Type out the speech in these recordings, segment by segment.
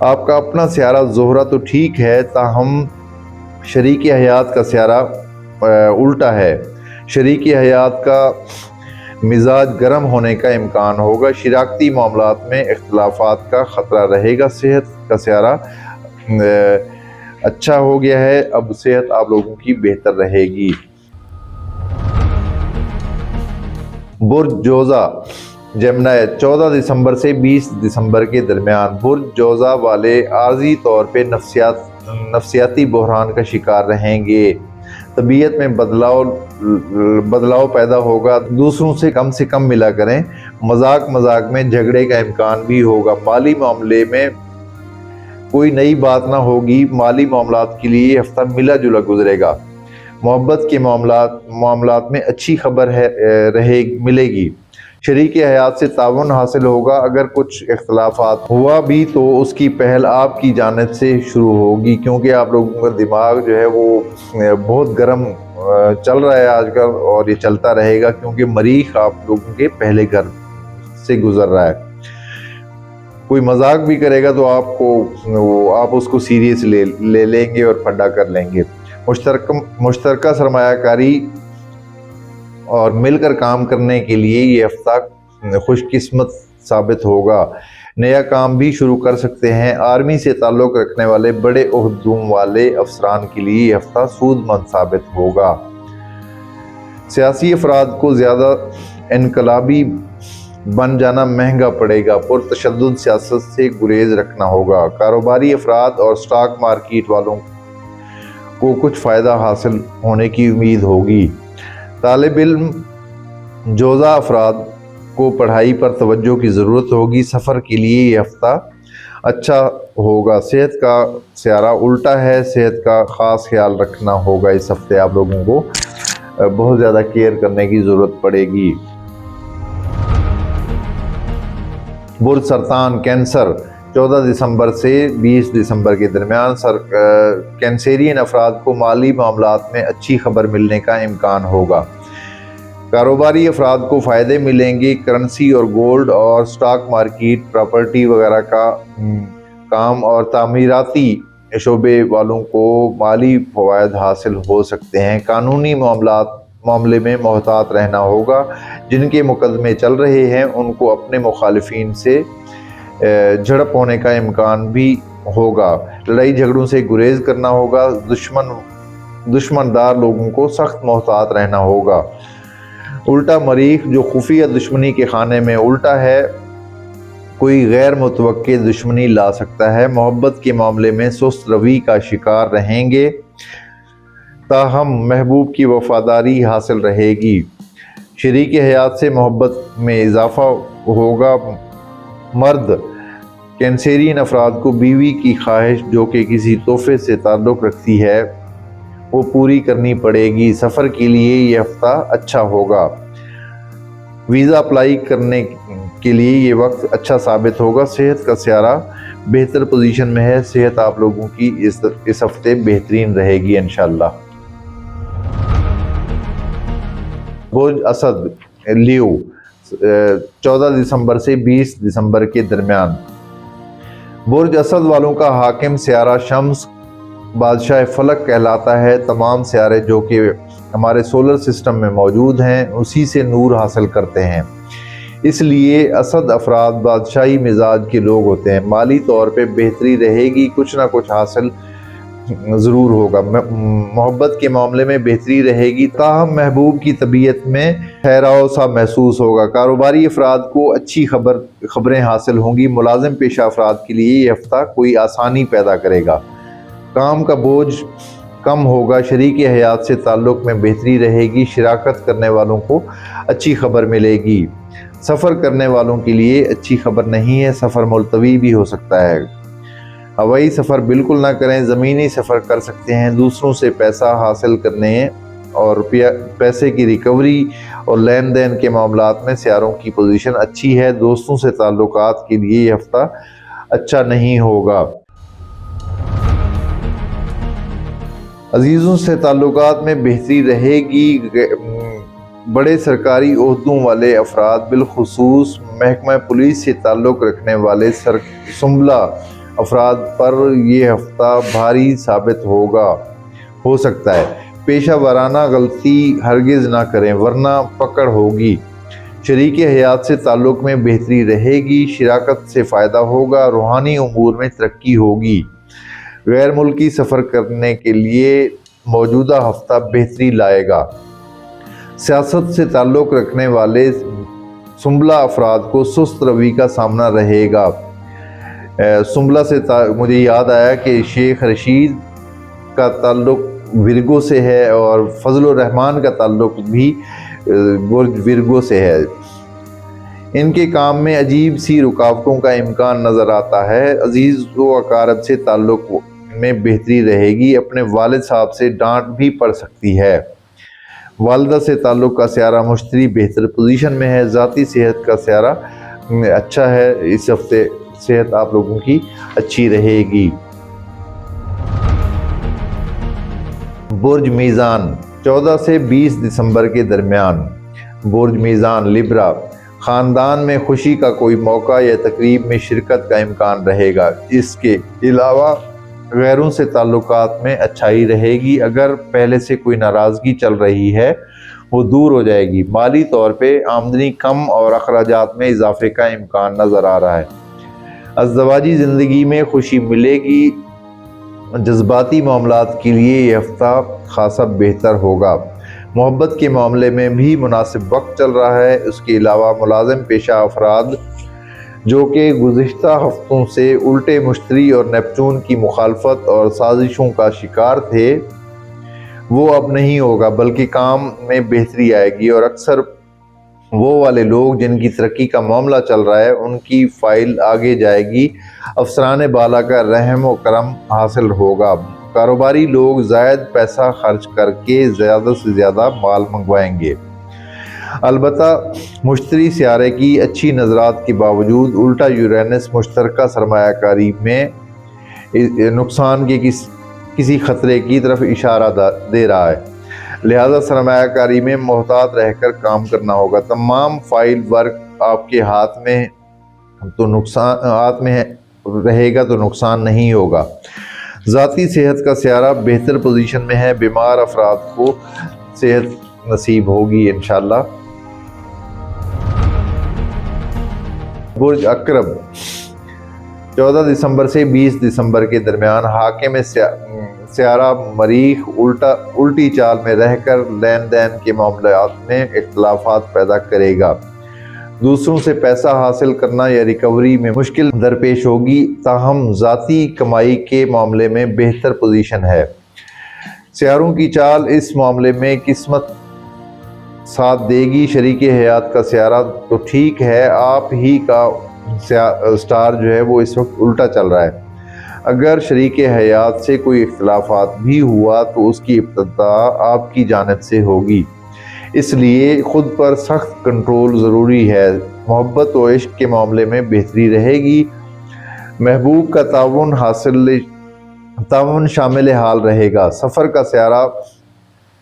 آپ کا اپنا سیارہ زہرہ تو ٹھیک ہے، تاہم شریک حیات کا سیارہ الٹا ہے۔ شریک حیات کا مزاج گرم ہونے کا امکان ہوگا، شراکتی معاملات میں اختلافات کا خطرہ رہے گا۔ صحت کا سیارہ اچھا ہو گیا ہے، اب صحت آپ لوگوں کی بہتر رہے گی۔ برج جوزہ جیمنائی 14 دسمبر سے 20 دسمبر کے درمیان۔ برج جوزہ والے عارضی طور پہ نفسیاتی بحران کا شکار رہیں گے، طبیعت میں بدلاؤ پیدا ہوگا، دوسروں سے کم ملا کریں، مذاق میں جھگڑے کا امکان بھی ہوگا، مالی معاملے میں کوئی نئی بات نہ ہوگی، مالی معاملات کے لیے یہ ہفتہ ملا جلا گزرے گا، محبت کے معاملات میں اچھی خبر ملے گی، شریک حیات سے تعاون حاصل ہوگا، اگر کچھ اختلافات ہوا بھی تو اس کی پہل آپ کی جانب سے شروع ہوگی، کیونکہ آپ لوگوں کا دماغ جو ہے وہ بہت گرم چل رہا ہے آج کل، اور یہ چلتا رہے گا کیونکہ مریخ آپ لوگوں کے پہلے گھر سے گزر رہا ہے۔ کوئی مذاق بھی کرے گا تو آپ اس کو سیریس لے لیں گے اور پھڈا کر لیں گے۔ مشترکہ سرمایہ کاری اور مل کر کام کرنے کے لیے یہ ہفتہ خوش قسمت ثابت ہوگا، نیا کام بھی شروع کر سکتے ہیں۔ آرمی سے تعلق رکھنے والے بڑے عہدوں والے افسران کے لیے یہ ہفتہ سود مند ثابت ہوگا۔ سیاسی افراد کو زیادہ انقلابی بن جانا مہنگا پڑے گا، پرتشدد سیاست سے گریز رکھنا ہوگا۔ کاروباری افراد اور سٹاک مارکیٹ والوں کو کچھ فائدہ حاصل ہونے کی امید ہوگی۔ طالب علم جوزہ افراد کو پڑھائی پر توجہ کی ضرورت ہوگی، سفر کے لیے یہ ہفتہ اچھا ہوگا۔ صحت کا سیارہ الٹا ہے، صحت کا خاص خیال رکھنا ہوگا، اس ہفتے آپ لوگوں کو بہت زیادہ کیئر کرنے کی ضرورت پڑے گی۔ برج سرطان کینسر 14 دسمبر سے 20 دسمبر کے درمیان، کینسیرین افراد کو مالی معاملات میں اچھی خبر ملنے کا امکان ہوگا، کاروباری افراد کو فائدے ملیں گے، کرنسی اور گولڈ اور سٹاک مارکیٹ، پراپرٹی وغیرہ کا کام اور تعمیراتی شعبے والوں کو مالی فوائد حاصل ہو سکتے ہیں، قانونی معاملے میں محتاط رہنا ہوگا، جن کے مقدمے چل رہے ہیں ان کو اپنے مخالفین سے جھڑپ ہونے کا امکان بھی ہوگا، لڑائی جھگڑوں سے گریز کرنا ہوگا، دشمندار لوگوں کو سخت محتاط رہنا ہوگا۔ الٹا مریخ جو خفیہ دشمنی کے خانے میں الٹا ہے، کوئی غیر متوقع دشمنی لا سکتا ہے، محبت کے معاملے میں سست روی کا شکار رہیں گے، تاہم محبوب کی وفاداری حاصل رہے گی، شریک حیات سے محبت میں اضافہ ہوگا، مرد کینسیرین افراد کو بیوی کی خواہش جو کہ کسی تحفے سے تعلق رکھتی ہے وہ پوری کرنی پڑے گی، سفر کے لیے یہ ہفتہ اچھا ہوگا، ویزا اپلائی کرنے کے لیے یہ وقت اچھا ثابت ہوگا، صحت کا سیارہ بہتر پوزیشن میں ہے، صحت آپ لوگوں کی اس ہفتے بہترین رہے گی انشاءاللہ۔ برج اسد لیو 14 دسمبر سے 20 دسمبر کے درمیان۔ برج اسد والوں کا حاکم سیارہ شمس بادشاہ فلک کہلاتا ہے، تمام سیارے جو کہ ہمارے سولر سسٹم میں موجود ہیں اسی سے نور حاصل کرتے ہیں، اس لیے اسد افراد بادشاہی مزاج کے لوگ ہوتے ہیں، مالی طور پہ بہتری رہے گی، کچھ نہ کچھ حاصل ضرور ہوگا، محبت کے معاملے میں بہتری رہے گی، تاہم محبوب کی طبیعت میں ٹھہراؤ سا محسوس ہوگا، کاروباری افراد کو اچھی خبریں حاصل ہوں گی، ملازم پیشہ افراد کے لیے یہ ہفتہ کوئی آسانی پیدا کرے گا، کام کا بوجھ کم ہوگا، شریک حیات سے تعلق میں بہتری رہے گی، شراکت کرنے والوں کو اچھی خبر ملے گی، سفر کرنے والوں کے لیے اچھی خبر نہیں ہے، سفر ملتوی بھی ہو سکتا ہے، ہوائی سفر بالکل نہ کریں، زمینی سفر کر سکتے ہیں، دوسروں سے پیسہ حاصل کرنے اور پیسے کی ریکوری اور لین دین کے معاملات میں سیاروں کی پوزیشن اچھی ہے، دوستوں سے تعلقات کے لیے یہ ہفتہ اچھا نہیں ہوگا، عزیزوں سے تعلقات میں بہتری رہے گی، بڑے سرکاری عہدوں والے افراد بالخصوص محکمہ پولیس سے تعلق رکھنے والے سنبھلا افراد پر یہ ہفتہ بھاری ثابت ہو سکتا ہے۔ پیشہ ورانہ غلطی ہرگز نہ کریں ورنہ پکڑ ہوگی۔ شریک حیات سے تعلق میں بہتری رہے گی، شراکت سے فائدہ ہوگا، روحانی امور میں ترقی ہوگی۔ غیر ملکی سفر کرنے کے لیے موجودہ ہفتہ بہتری لائے گا۔ سیاست سے تعلق رکھنے والے سنبلہ افراد کو سست روی کا سامنا رہے گا۔ سنبلہ سے مجھے یاد آیا کہ شیخ رشید کا تعلق ورگو سے ہے اور فضل الرحمان کا تعلق بھی برج ورگو سے ہے۔ ان کے کام میں عجیب سی رکاوٹوں کا امکان نظر آتا ہے۔ عزیز و اقارب سے تعلق میں بہتری رہے گی، اپنے والد صاحب سے ڈانٹ بھی پڑ سکتی ہے۔ والدہ سے تعلق کا سیارہ مشتری بہتر پوزیشن میں ہے۔ ذاتی صحت کا سیارہ اچھا ہے، اس ہفتے صحت آپ لوگوں کی اچھی رہے گی۔ برج میزان 14 سے 20 دسمبر کے درمیان۔ برج میزان لبرا، خاندان میں خوشی کا کوئی موقع یا تقریب میں شرکت کا امکان رہے گا۔ اس کے علاوہ غیروں سے تعلقات میں اچھائی رہے گی۔ اگر پہلے سے کوئی ناراضگی چل رہی ہے وہ دور ہو جائے گی۔ مالی طور پہ آمدنی کم اور اخراجات میں اضافے کا امکان نظر آ رہا ہے۔ ازدواجی زندگی میں خوشی ملے گی۔ جذباتی معاملات کے لیے یہ ہفتہ خاصا بہتر ہوگا۔ محبت کے معاملے میں بھی مناسب وقت چل رہا ہے۔ اس کے علاوہ ملازم پیشہ افراد جو کہ گزشتہ ہفتوں سے الٹے مشتری اور نیپچون کی مخالفت اور سازشوں کا شکار تھے، وہ اب نہیں ہوگا، بلکہ کام میں بہتری آئے گی، اور اکثر وہ والے لوگ جن کی ترقی کا معاملہ چل رہا ہے ان کی فائل آگے جائے گی۔ افسران بالا کا رحم و کرم حاصل ہوگا۔ کاروباری لوگ زائد پیسہ خرچ کر کے زیادہ سے زیادہ مال منگوائیں گے۔ البتہ مشتری سیارے کی اچھی نظرات کے باوجود الٹا یورینس مشترکہ سرمایہ کاری میں نقصان کے کسی خطرے کی طرف اشارہ دے رہا ہے، لہذا سرمایہ کاری میں محتاط رہ کر کام کرنا ہوگا۔ تمام فائل ورک آپ کے ہاتھ میں رہے گا تو نقصان نہیں ہوگا۔ ذاتی صحت کا سیارہ بہتر پوزیشن میں ہے، بیمار افراد کو صحت نصیب ہوگی انشاءاللہ۔ برج عقرب 14 دسمبر سے 20 دسمبر کے درمیان حاکم سیارہ مریخ الٹی چال میں رہ کر لین دین کے معاملات میں اختلافات پیدا کرے گا۔ دوسروں سے پیسہ حاصل کرنا یا ریکوری میں مشکل درپیش ہوگی، تاہم ذاتی کمائی کے معاملے میں بہتر پوزیشن ہے۔ سیاروں کی چال اس معاملے میں قسمت ساتھ دے گی۔ شریک حیات کا سیارہ تو ٹھیک ہے، آپ ہی کا سٹار جو ہے وہ اس وقت الٹا چل رہا ہے۔ اگر شریک حیات سے کوئی اختلافات بھی ہوا تو اس کی ابتدا آپ کی جانب سے ہوگی، اس لیے خود پر سخت کنٹرول ضروری ہے۔ محبت و عشق کے معاملے میں بہتری رہے گی۔ محبوب کا تعاون شامل حال رہے گا۔ سفر کا سیارہ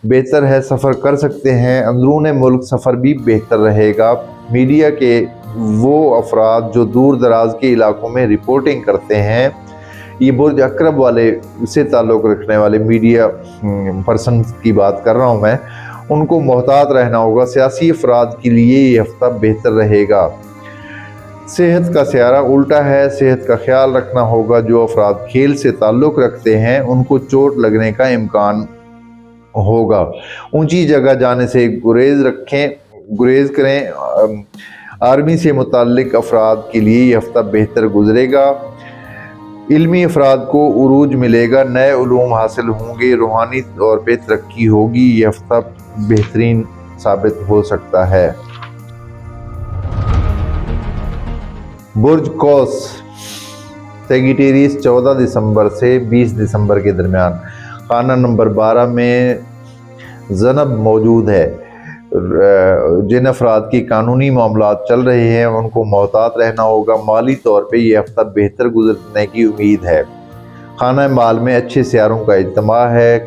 بہتر ہے، سفر کر سکتے ہیں۔ اندرون ملک سفر بھی بہتر رہے گا۔ میڈیا کے وہ افراد جو دور دراز کے علاقوں میں رپورٹنگ کرتے ہیں، یہ برج عقرب والے سے تعلق رکھنے والے میڈیا پرسن کی بات کر رہا ہوں میں، ان کو محتاط رہنا ہوگا۔ سیاسی افراد کے لیے یہ ہفتہ بہتر رہے گا۔ صحت کا سیارہ الٹا ہے، صحت کا خیال رکھنا ہوگا۔ جو افراد کھیل سے تعلق رکھتے ہیں ان کو چوٹ لگنے کا امکان ہوگا۔ اونچی جگہ جانے سے گریز کریں۔ آرمی سے متعلق افراد کے لیے یہ ہفتہ بہتر گزرے گا۔ علمی افراد کو عروج ملے گا، نئے علوم حاصل ہوں گے، روحانی طور پہ ترقی ہوگی۔ یہ ہفتہ بہترین ثابت ہو سکتا ہے۔ برج قوس سیگیٹیریس 14 دسمبر سے 20 دسمبر کے درمیان۔ خانہ نمبر 12 میں ذنب موجود ہے۔ جن افراد کی قانونی معاملات چل رہے ہیں ان کو محتاط رہنا ہوگا۔ مالی طور پہ یہ ہفتہ بہتر گزرنے کی امید ہے۔ خانہ مال میں اچھے سیاروں کا اجتماع ہے،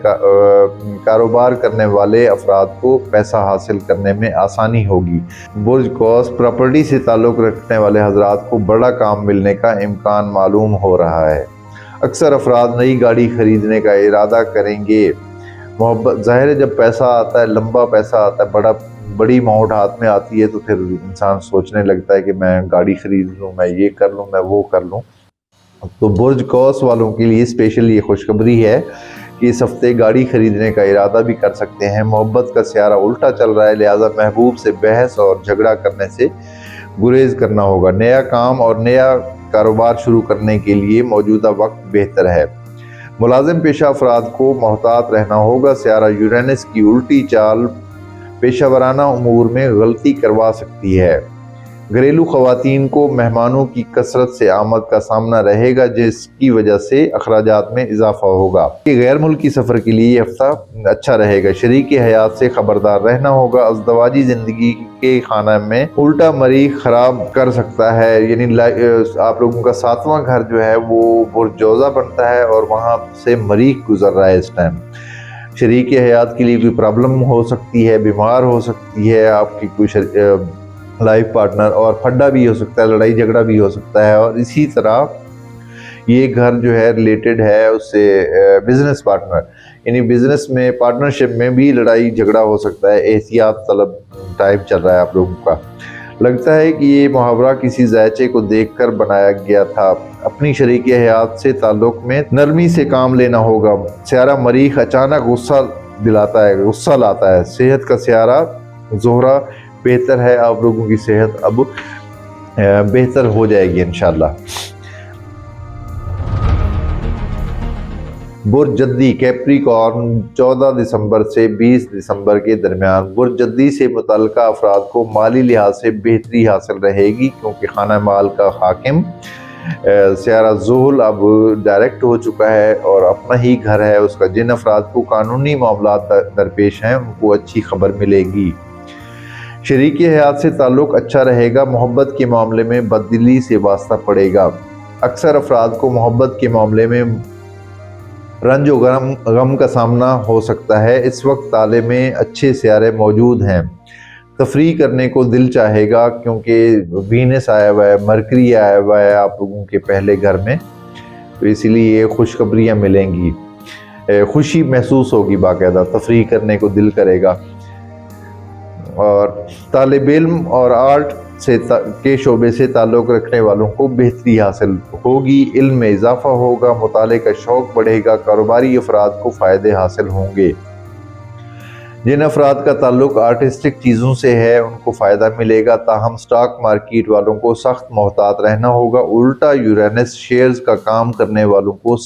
کاروبار کرنے والے افراد کو پیسہ حاصل کرنے میں آسانی ہوگی۔ برج قوس پراپرٹی سے تعلق رکھنے والے حضرات کو بڑا کام ملنے کا امکان معلوم ہو رہا ہے۔ اکثر افراد نئی گاڑی خریدنے کا ارادہ کریں گے۔ محبت ظاہر ہے، جب پیسہ آتا ہے، لمبا پیسہ آتا ہے، بڑی اماؤنٹ ہاتھ میں آتی ہے تو پھر انسان سوچنے لگتا ہے کہ میں گاڑی خرید لوں، میں یہ کر لوں، میں وہ کر لوں۔ تو برج قوس والوں کے لیے اسپیشل یہ خوشخبری ہے کہ اس ہفتے گاڑی خریدنے کا ارادہ بھی کر سکتے ہیں۔ محبت کا سیارہ الٹا چل رہا ہے، لہٰذا محبوب سے بحث اور جھگڑا کرنے سے گریز کرنا ہوگا۔ نیا کام اور نیا کاروبار شروع کرنے کے لیے موجودہ وقت بہتر ہے۔ ملازم پیشہ افراد کو محتاط رہنا ہوگا۔ سیارہ یورینس کی الٹی چال پیشہ ورانہ امور میں غلطی کروا سکتی ہے۔ گھریلو خواتین کو مہمانوں کی کثرت سے آمد کا سامنا رہے گا، جس کی وجہ سے اخراجات میں اضافہ ہوگا۔ غیر ملکی سفر کے لیے یہ ہفتہ اچھا رہے گا۔ شریک حیات سے خبردار رہنا ہوگا۔ ازدواجی زندگی کے خانہ میں الٹا مریخ خراب کر سکتا ہے، یعنی آپ لوگوں کا 7واں گھر جو ہے وہ برج جوزہ بنتا ہے اور وہاں سے مریخ گزر رہا ہے اس ٹائم۔ شریک حیات کے لیے کوئی پرابلم ہو سکتی ہے، بیمار ہو سکتی ہے آپ کی کوئی لائف پارٹنر، اور پھڈا بھی ہو سکتا ہے، لڑائی جھگڑا بھی ہو سکتا ہے۔ اور اسی طرح یہ گھر جو ہے ریلیٹڈ ہے اس سے بزنس پارٹنر، یعنی بزنس میں پارٹنرشپ میں بھی لڑائی جھگڑا ہو سکتا ہے۔ احتیاط طلب ٹائم چل رہا ہے آپ لوگوں کا۔ لگتا ہے کہ یہ محاورہ کسی ذائچے کو دیکھ کر بنایا گیا تھا۔ اپنی شریک حیات سے تعلق میں نرمی سے کام لینا ہوگا۔ سیارہ مریخ اچانک غصہ لاتا ہے۔ صحت کا سیارہ زہرہ بہتر ہے، آپ لوگوں کی صحت اب بہتر ہو جائے گی انشاءاللہ۔ برج جدی کیپریکارن 14 دسمبر سے 20 دسمبر کے درمیان برج جدی سے متعلقہ افراد کو مالی لحاظ سے بہتری حاصل رہے گی، کیونکہ خانہ مال کا حاکم سیارہ زحل اب ڈائریکٹ ہو چکا ہے اور اپنا ہی گھر ہے اس کا۔ جن افراد کو قانونی معاملات درپیش ہیں ان کو اچھی خبر ملے گی۔ شریک حیات سے تعلق اچھا رہے گا۔ محبت کے معاملے میں بددلی سے واسطہ پڑے گا۔ اکثر افراد کو محبت کے معاملے میں رنج و غم کا سامنا ہو سکتا ہے۔ اس وقت تالے میں اچھے سیارے موجود ہیں۔ تفریح کرنے کو دل چاہے گا، کیونکہ وینس آیا ہوا ہے، مرکری آیا ہوا ہے آپ لوگوں کے پہلے گھر میں، تو اسی لیے خوشخبریاں ملیں گی، خوشی محسوس ہوگی، باقاعدہ تفریح کرنے کو دل کرے گا۔ اور طالب علم اور آرٹ کے شعبے سے تعلق رکھنے والوں کو بہتری حاصل ہوگی، علم میں اضافہ ہوگا، مطالعے کا شوق بڑھے گا، کاروباری افراد کو فائدے حاصل ہوں گے۔ جن افراد کا تعلق آرٹسٹک چیزوں سے ہے ان کو فائدہ ملے گا، تاہم سٹاک مارکیٹ والوں کو سخت محتاط رہنا ہوگا۔ الٹا یورینس شیئرز کا کام کرنے والوں کو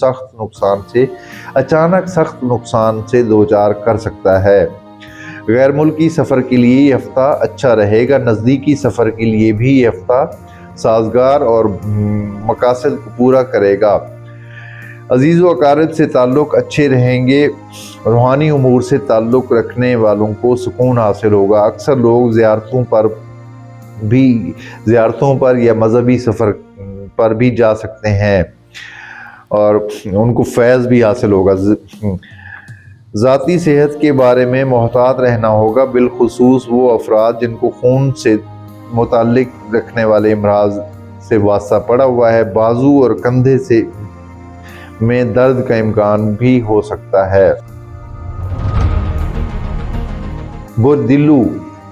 اچانک سخت نقصان سے دوچار کر سکتا ہے۔ غیر ملکی سفر کے لیے یہ ہفتہ اچھا رہے گا۔ نزدیکی سفر کے لیے بھی یہ ہفتہ سازگار اور مقاصد کو پورا کرے گا۔ عزیز و اقارب سے تعلق اچھے رہیں گے۔ روحانی امور سے تعلق رکھنے والوں کو سکون حاصل ہوگا۔ اکثر لوگ زیارتوں پر یا مذہبی سفر پر بھی جا سکتے ہیں اور ان کو فیض بھی حاصل ہوگا۔ ذاتی صحت کے بارے میں محتاط رہنا ہوگا، بالخصوص وہ افراد جن کو خون سے متعلق رکھنے والے امراض سے واسطہ پڑا ہوا ہے۔ بازو اور کندھے میں درد کا امکان بھی ہو سکتا ہے۔ برج دلو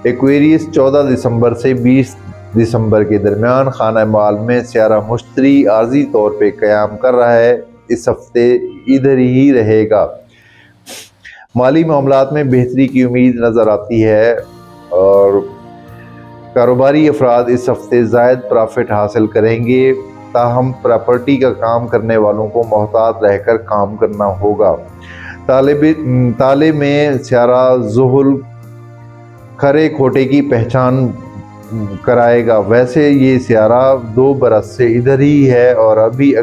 ایکویریس 14 دسمبر سے 20 دسمبر کے درمیان خانہ مال میں سیارہ مشتری عارضی طور پہ قیام کر رہا ہے۔ اس ہفتے ادھر ہی رہے گا۔ مالی معاملات میں بہتری کی امید نظر آتی ہے اور کاروباری افراد اس ہفتے زائد پرافٹ حاصل کریں گے، تاہم پراپرٹی کا کام کرنے والوں کو محتاط رہ کر کام کرنا ہوگا۔ تالے میں سیارہ زحل کھرے کھوٹے کی پہچان کرائے گا۔ ویسے یہ سیارہ 2 برس سے ادھر ہی ہے اور ابھی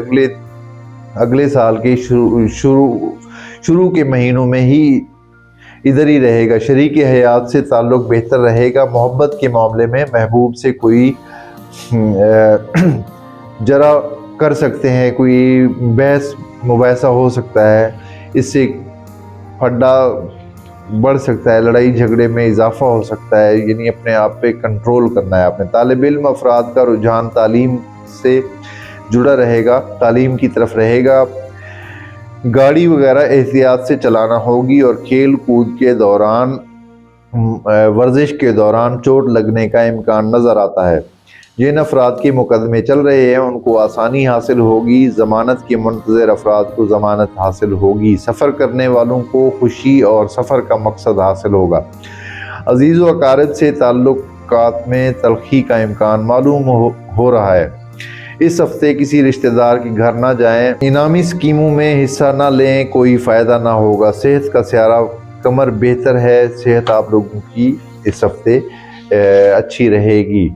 اگلے سال کے شروع کے مہینوں میں ہی ادھر ہی رہے گا۔ شریک حیات سے تعلق بہتر رہے گا۔ محبت کے معاملے میں محبوب سے کوئی جرا کر سکتے ہیں، کوئی بحث مباحثہ ہو سکتا ہے، اس سے پھڈا بڑھ سکتا ہے، لڑائی جھگڑے میں اضافہ ہو سکتا ہے، یعنی اپنے آپ پہ کنٹرول کرنا ہے اپنے۔ طالب علم افراد کا رجحان تعلیم سے جڑا رہے گا، تعلیم کی طرف رہے گا۔ گاڑی وغیرہ احتیاط سے چلانا ہوگی، اور کھیل کود کے دوران، ورزش کے دوران چوٹ لگنے کا امکان نظر آتا ہے۔ جن افراد کے مقدمے چل رہے ہیں ان کو آسانی حاصل ہوگی، ضمانت کے منتظر افراد کو ضمانت حاصل ہوگی، سفر کرنے والوں کو خوشی اور سفر کا مقصد حاصل ہوگا۔ عزیز و اقارب سے تعلقات میں تلخی کا امکان معلوم ہو رہا ہے۔ اس ہفتے کسی رشتہ دار کے گھر نہ جائیں، انعامی اسکیموں میں حصہ نہ لیں، کوئی فائدہ نہ ہوگا۔ صحت کا سیارہ قمر بہتر ہے، صحت آپ لوگوں کی اس ہفتے اچھی رہے گی۔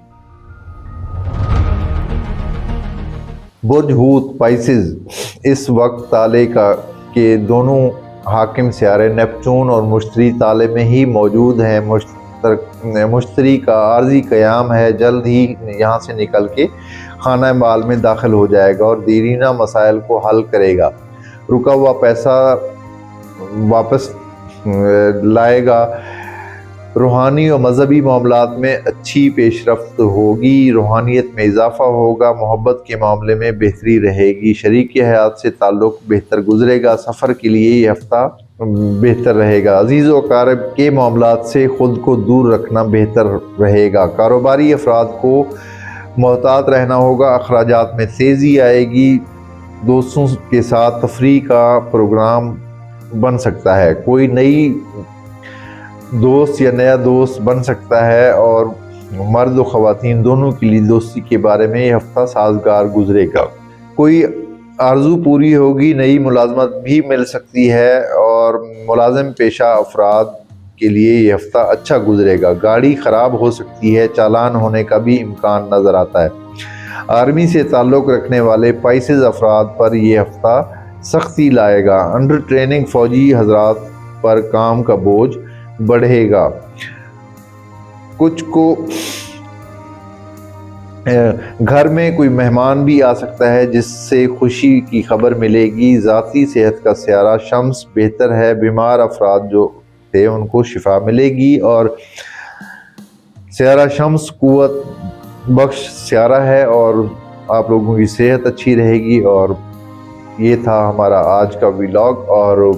برج حوت پائسز، اس وقت تالے کے دونوں حاکم سیارے نیپچون اور مشتری تالے میں ہی موجود ہیں۔ مشتری کا عارضی قیام ہے، جلد ہی یہاں سے نکل کے خانہ مال میں داخل ہو جائے گا اور دیرینہ مسائل کو حل کرے گا، رکا ہوا پیسہ واپس لائے گا۔ روحانی اور مذہبی معاملات میں اچھی پیش رفت ہوگی، روحانیت میں اضافہ ہوگا، محبت کے معاملے میں بہتری رہے گی، شریک حیات سے تعلق بہتر گزرے گا، سفر کے لیے یہ ہفتہ بہتر رہے گا۔ عزیز و اقارب کے معاملات سے خود کو دور رکھنا بہتر رہے گا۔ کاروباری افراد کو محتاط رہنا ہوگا، اخراجات میں تیزی آئے گی، دوستوں کے ساتھ تفریح کا پروگرام بن سکتا ہے، کوئی نئی دوست یا نیا دوست بن سکتا ہے، اور مرد و خواتین دونوں کے لیے دوستی کے بارے میں یہ ہفتہ سازگار گزرے گا۔ کوئی آرزو پوری ہوگی، نئی ملازمت بھی مل سکتی ہے، اور ملازم پیشہ افراد کے لیے یہ ہفتہ اچھا گزرے گا۔ گاڑی خراب ہو سکتی ہے، چالان ہونے کا بھی امکان نظر آتا ہے۔ آرمی سے تعلق رکھنے والے پائسز افراد پر یہ ہفتہ سختی لائے گا، انڈر ٹریننگ فوجی حضرات پر کام کا بوجھ بڑھے گا، کچھ کو گھر میں کوئی مہمان بھی آ سکتا ہے جس سے خوشی کی خبر ملے گی۔ ذاتی صحت کا سیارہ شمس بہتر ہے، بیمار افراد جو تھے ان کو شفا ملے گی، اور سیارہ شمس قوت بخش سیارہ ہے، اور آپ لوگوں کی صحت اچھی رہے گی۔ اور یہ تھا ہمارا آج کا ولاگ، اور